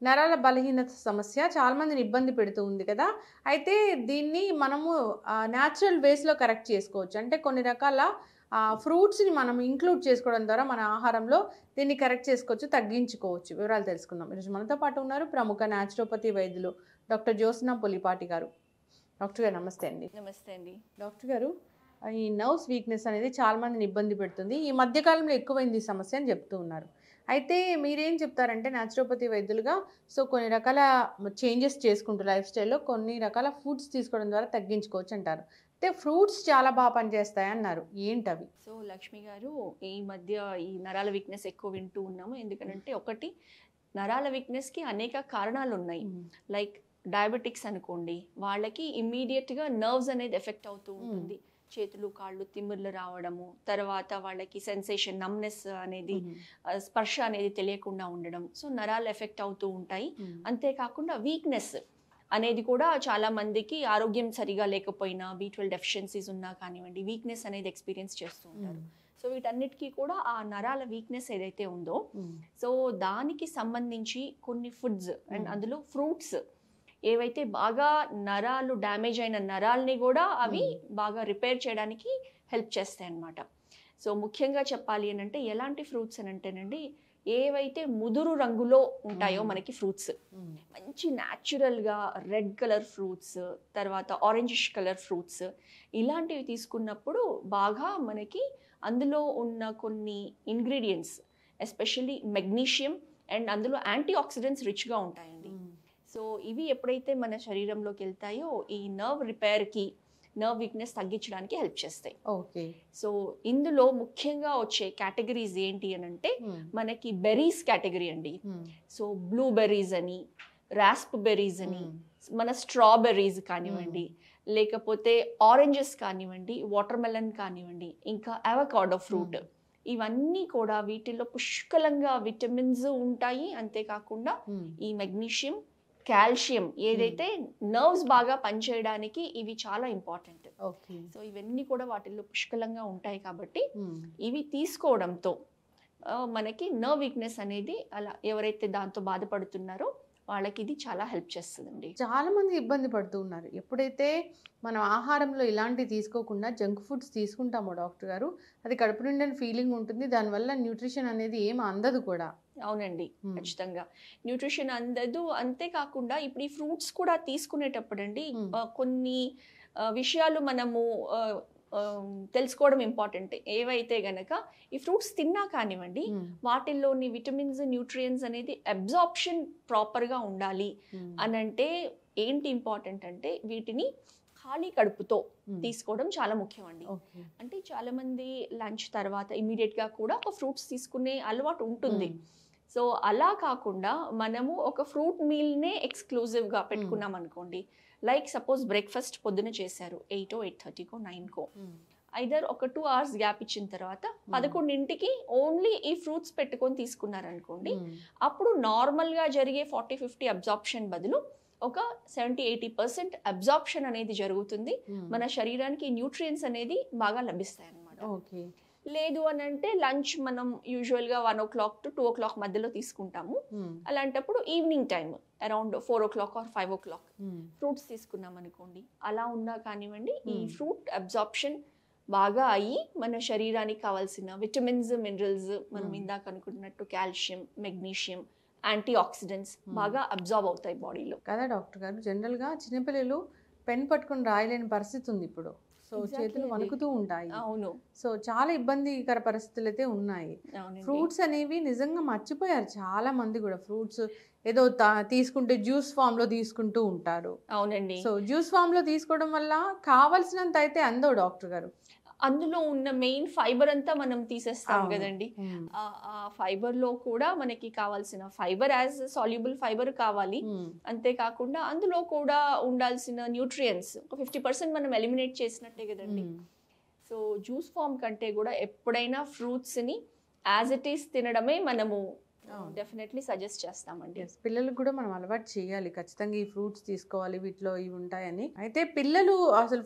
నరాల బలహీనత సమస్య చాలా మందిని ఇబ్బంది పెడుతూ ఉంది కదా! అయితే దీన్ని మనము న్యాచురల్ వేస్‌లో కరెక్ట్ చేసుకోవచ్చు. అంటే కొన్ని రకాల ఫ్రూట్స్‌ని మనం ఇంక్లూడ్ చేసుకోవడం ద్వారా మన ఆహారంలో దీన్ని కరెక్ట్ చేసుకోవచ్చు, తగ్గించుకోవచ్చు. వివరాలు తెలుసుకుందాం. ఈరోజు మనతో పాటు ఉన్నారు ప్రముఖ న్యాచురోపతి వైద్యులు డాక్టర్ జ్యోత్స్న పులిపాటి గారు. డాక్టర్ గారు నమస్తే అండి. నమస్తే అండి. డాక్టర్ గారు, ఈ నర్వ్స్ వీక్‌నెస్ అనేది చాలా మందిని ఇబ్బంది పెడుతుంది. ఈ మధ్య కాలంలో ఎక్కువైంది ఈ సమస్య అని చెప్తూ ఉన్నారు. అయితే మీరేం చెప్తారంటే న్యాచురోపతి వైద్యులుగా కొన్ని రకాల చేంజెస్ చేసుకుంటూ లైఫ్ స్టైల్‌లో కొన్ని రకాల ఫుడ్స్ తీసుకోవడం ద్వారా తగ్గించుకోవచ్చు అంటారు. అయితే ఫ్రూట్స్ చాలా బాగా పనిచేస్తాయన్నారు. ఏంటవి? సో లక్ష్మి గారు, ఈ మధ్య ఈ నరాల వీక్‌నెస్ ఎక్కువ వింటూ ఉన్నాము. ఎందుకంటే ఒకటి, నరాల వీక్‌నెస్‌కి అనేక కారణాలు ఉన్నాయి. లైక్ డయాబెటిక్స్ అనుకోండి, వాళ్ళకి ఇమ్మీడియట్‌గా నర్వ్స్ అనేది ఎఫెక్ట్ అవుతూ ఉంటుంది. చేతులు కాళ్ళు తిమ్మిర్లు రావడము, తర్వాత వాళ్ళకి సెన్సేషన్ నమ్నెస్ అనేది, స్పర్శ అనేది తెలియకుండా ఉండడం. సో నరాలు ఎఫెక్ట్ అవుతూ ఉంటాయి. అంతేకాకుండా వీక్నెస్ అనేది కూడా చాలా మందికి ఆరోగ్యం సరిగా లేకపోయినా, B12 డెఫిషియన్సీస్ ఉన్నా కానివ్వండి, వీక్నెస్ అనేది ఎక్స్పీరియన్స్ చేస్తూ ఉంటారు. సో వీటన్నిటికీ కూడా ఆ నరాల వీక్నెస్ ఏదైతే ఉందో, సో దానికి సంబంధించి కొన్ని ఫుడ్స్ అండ్ అందులో ఫ్రూట్స్ ఏవైతే బాగా నరాలు డ్యామేజ్ అయిన నరాల్ని కూడా అవి బాగా రిపేర్ చేయడానికి హెల్ప్ చేస్తాయి అన్నమాట. సో ముఖ్యంగా చెప్పాలి అని అంటే ఎలాంటి ఫ్రూట్స్ అని అంటేనండి, ఏవైతే ముదురు రంగులో ఉంటాయో మనకి ఫ్రూట్స్, మంచి న్యాచురల్గా రెడ్ కలర్ ఫ్రూట్స్, తర్వాత ఆరెంజిష్ కలర్ ఫ్రూట్స్, ఇలాంటివి తీసుకున్నప్పుడు బాగా మనకి అందులో ఉన్న కొన్ని ఇంగ్రీడియంట్స్, ఎస్పెషల్లీ మెగ్నీషియం అండ్ అందులో యాంటీ ఆక్సిడెంట్స్ రిచ్గా ఉంటాయండి. సో ఇవి ఎప్పుడైతే మన శరీరంలోకి వెళ్తాయో ఈ నర్వ్ రిపేర్కి, నర్వ్ వీక్నెస్ తగ్గించడానికి హెల్ప్ చేస్తాయి. ఓకే. సో ఇందులో ముఖ్యంగా వచ్చే కేటగిరీస్ ఏంటి అని అంటే మనకి బెర్రీస్ కేటగిరీ అండి. సో బ్లూ బెర్రీస్ అని, రాస్ప్ బెర్రీస్ అని, మన స్ట్రాబెర్రీస్ కానివ్వండి, లేకపోతే ఆరెంజెస్ కానివ్వండి, వాటర్ మెలన్ కానివ్వండి, ఇంకా అవకాడో ఫ్రూట్, ఇవన్నీ కూడా వీటిల్లో పుష్కలంగా విటమిన్స్ ఉంటాయి. అంతేకాకుండా ఈ మెగ్నీషియం, కాల్షియం ఏదైతే నర్వ్స్ బాగా పనిచేయడానికి ఇవి చాలా ఇంపార్టెంట్. సో ఇవన్నీ కూడా వాటిల్లో పుష్కలంగా ఉంటాయి కాబట్టి ఇవి తీసుకోవడంతో మనకి నర్వ్ వీక్నెస్ అనేది అలా ఎవరైతే దాంతో బాధపడుతున్నారో వాళ్ళకి ఇది చాలా హెల్ప్ చేస్తుందండి. చాలా మంది ఇబ్బంది పడుతూ ఉన్నారు. ఎప్పుడైతే మనం ఆహారంలో ఇలాంటివి తీసుకోకుండా జంక్ ఫుడ్స్ తీసుకుంటామో డాక్టర్ గారు, అది కడుపు నిండని ఫీలింగ్ ఉంటుంది. దానివల్ల న్యూట్రిషన్ అనేది ఏం అందదు కూడా. అవునండి, ఖచ్చితంగా న్యూట్రిషన్ అందదు. అంతేకాకుండా ఇప్పుడు ఈ ఫ్రూట్స్ కూడా తీసుకునేటప్పుడు అండి కొన్ని విషయాలు మనము తెలుసుకోవడం ఇంపార్టెంట్. ఏవైతే గనక ఈ ఫ్రూట్స్ తిన్నా కానివ్వండి, వాటిల్లోని విటమిన్స్, న్యూట్రియన్స్ అనేది అబ్జార్ప్షన్ ప్రాపర్గా ఉండాలి అని అంటే ఏంటి ఇంపార్టెంట్ అంటే వీటిని ఖాళీ కడుపుతో తీసుకోవడం చాలా ముఖ్యం అండి. అంటే చాలా మంది లంచ్ తర్వాత ఇమీడియట్గా కూడా ఒక ఫ్రూట్స్ తీసుకునే అలవాటు ఉంటుంది. సో అలా కాకుండా మనము ఒక ఫ్రూట్ మీల్నే ఎక్స్క్లూజివ్గా పెట్టుకున్నాం అనుకోండి. లైక్ సపోజ్ బ్రేక్ఫాస్ట్ పొద్దున చేశారు 8, 8:30, 9, ఐదర్ ఒక 2 hours గ్యాప్ ఇచ్చిన తర్వాత 11ంటికి ఓన్లీ ఈ ఫ్రూట్స్ పెట్టుకొని తీసుకున్నారనుకోండి, అప్పుడు నార్మల్గా జరిగే 40-50 అబ్జార్ప్షన్ బదులు ఒక 70-80% అబ్జార్ప్షన్ అనేది జరుగుతుంది. మన శరీరానికి న్యూట్రియన్స్ అనేది బాగా లభిస్తాయి అన్నమాట. ఓకే. లేదు అని అంటే లంచ్ మనం యూజువల్గా 1 o'clock to 2 o'clock మధ్యలో తీసుకుంటాము. అలాంటప్పుడు evening time around 4 o'clock or 5 o'clock fruits తీసుకున్నాం అనుకోండి, అలా ఉన్నా కానివ్వండి ఈ ఫ్రూట్ అబ్జార్ప్షన్ బాగా అయ్యి మన శరీరానికి కావాల్సిన విటమిన్స్, మినరల్స్, మనం ఇందాక అనుకున్నట్టు కాల్షియం, మెగ్నీషియం, యాంటీ ఆక్సిడెంట్స్ బాగా అబ్జార్బ్ అవుతాయి బాడీలో కదా డాక్టర్ గారు. జనరల్గా చిన్నపిల్లలు పెన్ పట్టుకొని రాయలేని పరిస్థితి ఉంది ఇప్పుడు. సో చేతులు వణుకుతూ ఉంటాయి. అవును. సో చాలా ఇబ్బందికర పరిస్థితులు అయితే ఉన్నాయి. ఫ్రూట్స్ అనేవి నిజంగా మర్చిపోయారు చాలా మంది కూడా. ఫ్రూట్స్ ఏదో తీసుకుంటే జ్యూస్ ఫామ్ లో తీసుకుంటూ ఉంటారు. అవునండి. సో జ్యూస్ ఫామ్ లో తీసుకోవడం వల్ల కావాల్సినంత అయితే అందో డాక్టర్ గారు. అందులో ఉన్న మెయిన్ ఫైబర్ అంతా మనం తీసేస్తాం కదండి. ఆ ఫైబర్ లో కూడా మనకి కావాల్సిన ఫైబర్ యాజ్ సాల్యుబుల్ ఫైబర్ కావాలి. అంతేకాకుండా అందులో కూడా ఉండాల్సిన న్యూట్రియన్స్ 50% మనం ఎలిమినేట్ చేసినట్టే కదండి. సో జ్యూస్ ఫామ్ కంటే కూడా ఎప్పుడైనా ఫ్రూట్స్ ని యాజ్ ఇట్ ఈస్ తినడమే మనము డెఫినెట్లీ సజెస్ట్ చేస్తామండి. పిల్లలకు కూడా మనం అలవాటు చేయాలి, ఖచ్చితంగా ఈ ఫ్రూట్స్ తీసుకోవాలి, వీటిలో ఇవి ఉంటాయని. అయితే పిల్లలు అసలు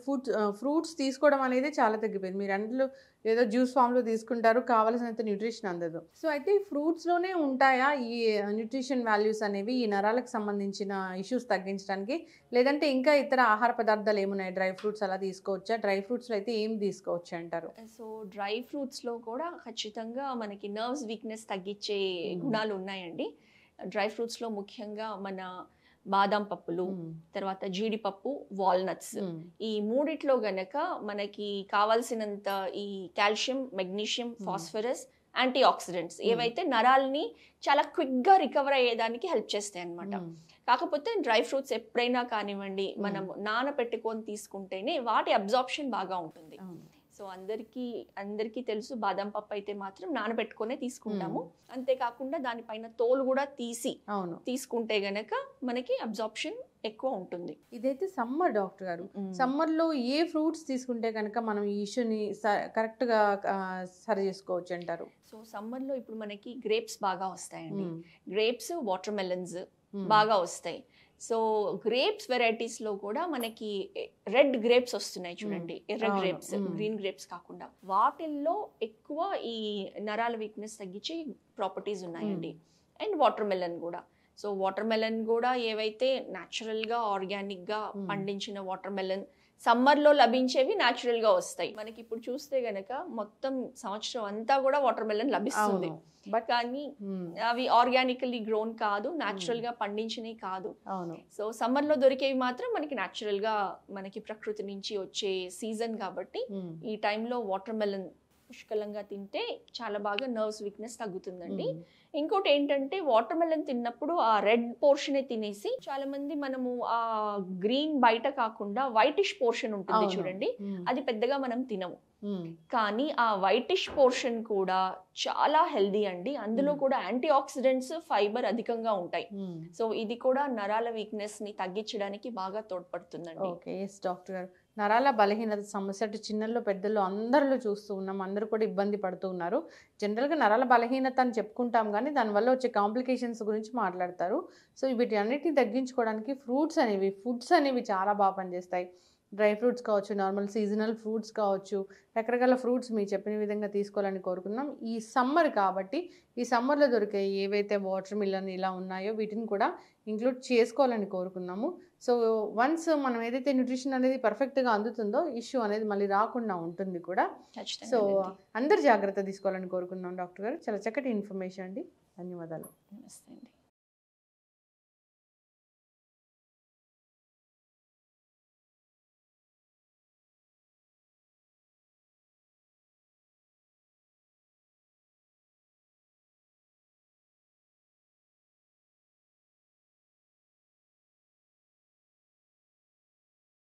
ఫ్రూట్స్ తీసుకోవడం అనేది చాలా తగ్గిపోయింది. మీరు అందులో ఏదో జ్యూస్ ఫామ్లో తీసుకుంటారు, కావాల్సినంత న్యూట్రిషన్ అందదు. సో అయితే ఫ్రూట్స్లోనే ఉంటాయా ఈ న్యూట్రిషన్ వాల్యూస్ అనేవి ఈ నరాలకు సంబంధించిన ఇష్యూస్ తగ్గించడానికి, లేదంటే ఇంకా ఇతర ఆహార పదార్థాలు ఏమున్నాయి? డ్రై ఫ్రూట్స్ అలా తీసుకోవచ్చా? డ్రై ఫ్రూట్స్లో అయితే ఏం తీసుకోవచ్చు అంటారు? సో డ్రై ఫ్రూట్స్లో కూడా ఖచ్చితంగా మనకి నర్వ్స్ వీక్నెస్ తగ్గించే గుణాలు ఉన్నాయండి. డ్రై ఫ్రూట్స్లో ముఖ్యంగా మన బాదం పప్పులు, తర్వాత జీడిపప్పు, వాల్నట్స్, ఈ మూడిట్లో గనక మనకి కావాల్సినంత ఈ calcium, magnesium, phosphorus, antioxidants ఏవైతే నరాలని చాలా క్విక్గా రికవర్ అయ్యేదానికి హెల్ప్ చేస్తాయి అన్నమాట. కాకపోతే డ్రై ఫ్రూట్స్ ఎప్పుడైనా కానివ్వండి మనం నానబెట్టుకొని తీసుకుంటేనే వాటి అబ్జార్ప్షన్ బాగా ఉంటుంది. సో అందరికీ తెలుసు బాదం పప్పు అయితే మాత్రం నానబెట్టుకునే తీసుకుంటాము. అంతేకాకుండా దానిపైన తోలు కూడా తీసి తీసుకుంటే గనక మనకి అబ్జార్ప్షన్ ఎక్కువ ఉంటుంది. ఇదైతే సమ్మర్ డాక్టర్ గారు, సమ్మర్లో ఏ ఫ్రూట్స్ తీసుకుంటే కనుక మనం ఈ ఇష్యూని కరెక్ట్గా సరి చేసుకోవచ్చు అంటారు? సో సమ్మర్లో ఇప్పుడు మనకి గ్రేప్స్ బాగా వస్తాయండి. గ్రేప్స్, వాటర్ మెలన్స్ బాగా వస్తాయి. సో గ్రేప్స్ వెరైటీస్లో కూడా మనకి రెడ్ గ్రేప్స్ వస్తున్నాయి చూడండి, ఎర్ర గ్రేప్స్, గ్రీన్ గ్రేప్స్ కాకుండా. వాటిల్లో ఎక్కువ ఈ నరాల వీక్నెస్ తగ్గించే ప్రాపర్టీస్ ఉన్నాయండి. అండ్ వాటర్ మెలన్ కూడా. సో వాటర్ మెలన్ కూడా ఏవైతే న్యాచురల్గా ఆర్గానిక్గా పండించిన వాటర్ మెలన్ సమ్మర్లో లభించేవి న్యాచురల్గా వస్తాయి. మనకి ఇప్పుడు చూస్తే గనక మొత్తం సంవత్సరం అంతా కూడా వాటర్ మెలన్ లభిస్తుంది, బట్ కానీ అవి ఆర్గానికల్లీ గ్రోన్ కాదు, న్యాచురల్ గా పండించినవి కాదు. సో సమ్మర్ లో దొరికేవి మాత్రం మనకి న్యాచురల్ గా మనకి ప్రకృతి నుంచి వచ్చే సీజన్ కాబట్టి ఈ టైంలో వాటర్ మెలన్ పుష్కలంగా తింటే చాలా బాగా నర్వ్స్ వీక్నెస్ తగ్గుతుందండి. ఇంకోటి ఏంటంటే వాటర్ మెలన్ తిన్నప్పుడు ఆ రెడ్ పోర్షనే తినేసి చాలా మంది మనము ఆ గ్రీన్ బయట కాకుండా వైటిష్ పోర్షన్ ఉంటుంది చూడండి, అది పెద్దగా మనం తినము. కానీ ఆ వైటిష్ పోర్షన్ కూడా చాలా హెల్దీ అండి. అందులో కూడా యాంటీ ఆక్సిడెంట్స్, ఫైబర్ అధికంగా ఉంటాయి. సో ఇది కూడా నరాల వీక్నెస్ ని తగ్గించడానికి బాగా తోడ్పడుతుందండి. ఓకే, ఎస్ డాక్టర్ గారు. నరాల బలహీనత సమస్య అటు చిన్నల్లో పెద్దల్లో అందరిలో చూస్తూ ఉన్నాం, అందరూ కూడా ఇబ్బంది పడుతూ ఉన్నారు. జనరల్గా నరాల బలహీనత అని చెప్పుకుంటాం కానీ దానివల్ల వచ్చే కాంప్లికేషన్స్ గురించి మాట్లాడతారు. సో వీటి అన్నిటిని తగ్గించుకోవడానికి ఫుడ్స్ అనేవి చాలా బాగా పనిచేస్తాయి. డ్రై ఫ్రూట్స్ కావచ్చు, నార్మల్ సీజనల్ ఫ్రూట్స్ కావచ్చు, రకరకాల ఫ్రూట్స్ మీరు చెప్పిన విధంగా తీసుకోవాలని కోరుకున్నాం. ఈ సమ్మర్ కాబట్టి ఈ సమ్మర్లో దొరికే ఏవైతే వాటర్ మిలన్ ఇలా ఉన్నాయో వీటిని కూడా ఇంక్లూడ్ చేసుకోవాలని కోరుకున్నాము. సో వన్స్ మనం ఏదైతే న్యూట్రిషన్ అనేది పర్ఫెక్ట్గా అందుతుందో ఇష్యూ అనేది మళ్ళీ రాకుండా ఉంటుంది కూడా. సో అందరు జాగ్రత్త తీసుకోవాలని కోరుకున్నాం డాక్టర్ గారు. చాలా చక్కటి ఇన్ఫర్మేషన్ అండి, ధన్యవాదాలు. నమస్తే అండి.